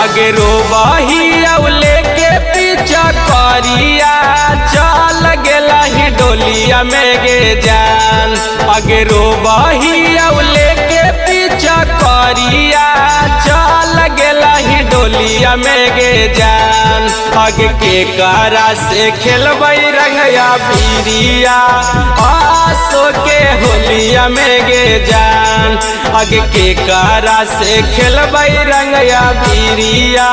आगे रोबही औले के पीछा करिया चल गेला ही डोलिया में गे जान। आगे रोबही औले के पीछा करिया चल गेला ही डोलिया में गे जान। आगे के कारा से खेलबई रंगया बीरिया आसो के होलिया में गे जान। आगे के कारा से खेलबई रंगया बीरिया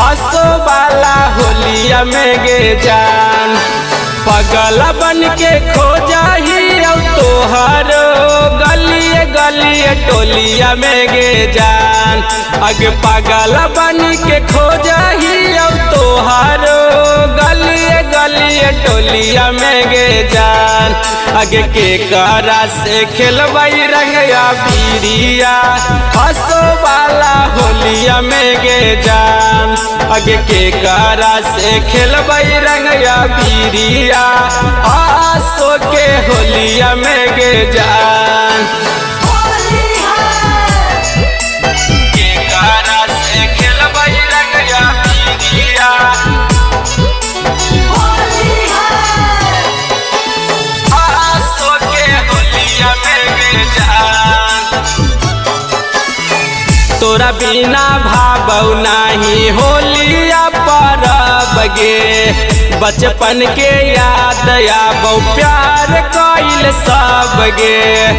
आसो वाला होलिया में गे जान। पगल बन के खोजा ही तोहर गलिए गलिए टोलिया में गे जान। आगे पागल बन के खोजा ही तोहर गलिए गलिए टोलिया में गे जान। आगे के कारा से खेलबई रंगया बीरिया हंसो वाला होलिया में गे जान। आगे के कारा से खेलबई रंगया बीरिया आसो के होलिया में गे जान। के कारा से खेलबई रंगया बीरिया आसो के होलिया में गे जान। तोरा बिना भावौ नाही होलिया परब गे। बचपन के याद आबौ प्यार कइल सब गे।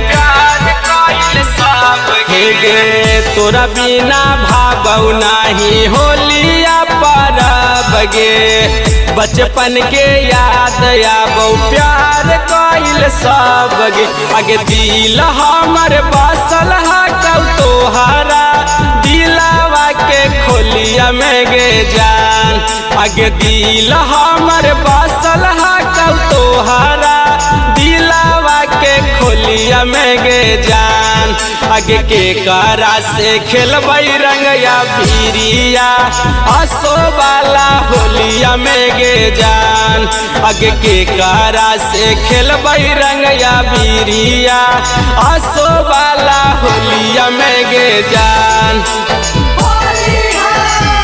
प्यार कइल सब गे। तोरा बिना भावौ नाही होलिया परब गे। बचपन के याद आबौ प्यार कइल सब गे। आगे दिल हमर बसल हकौ तोहरा दिलावा के खोलिया में गे जान। आगे दिल हमर बसल हकौ तोहरा दिलावा के खोलिया में गे जान। आगे के कारा से खेलबई रंगया बीरिया आसो वाला होलिया में गे जान। आगे के कारा से खेलबई रंगया बीरिया आसो वाला होलिया में गे जान।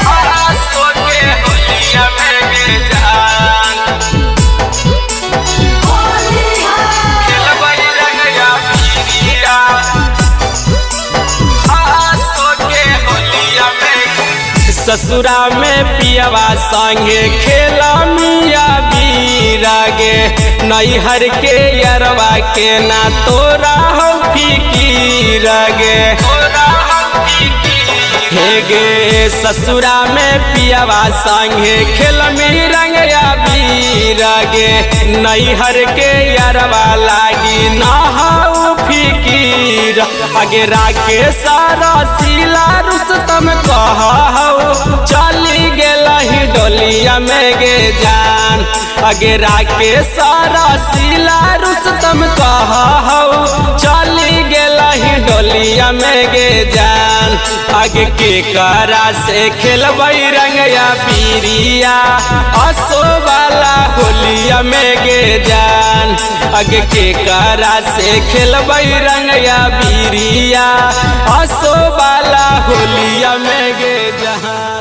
आसो के होलिया में गे जान। खेलबई रंगया बीरिया आसो के होलिया में। ससुरा में पियवा संगे खेला मिया बीरा गे। नैहर के यरवा के ना तोरा हो फिकीर गे। हे गे ससुरा में पियवा संगे खेलमी रंगया बीरा गे। नैहर के यरवा लागी ना हो फिकीर। आगे राके सारा सिला रुस्तम कहौ चली गेला ही डोलिया में गे जान। आगे राके सारा सिला रुस्तम कहौ चली गेला ही डोलिया में गे जान। आगे के कारा से खेलबई रंगया बीरिया आसो वाला होलिया में गे जान। आगे के कारा से खेलबई रंगया बीरिया आसो वाला होलिया में गे जान।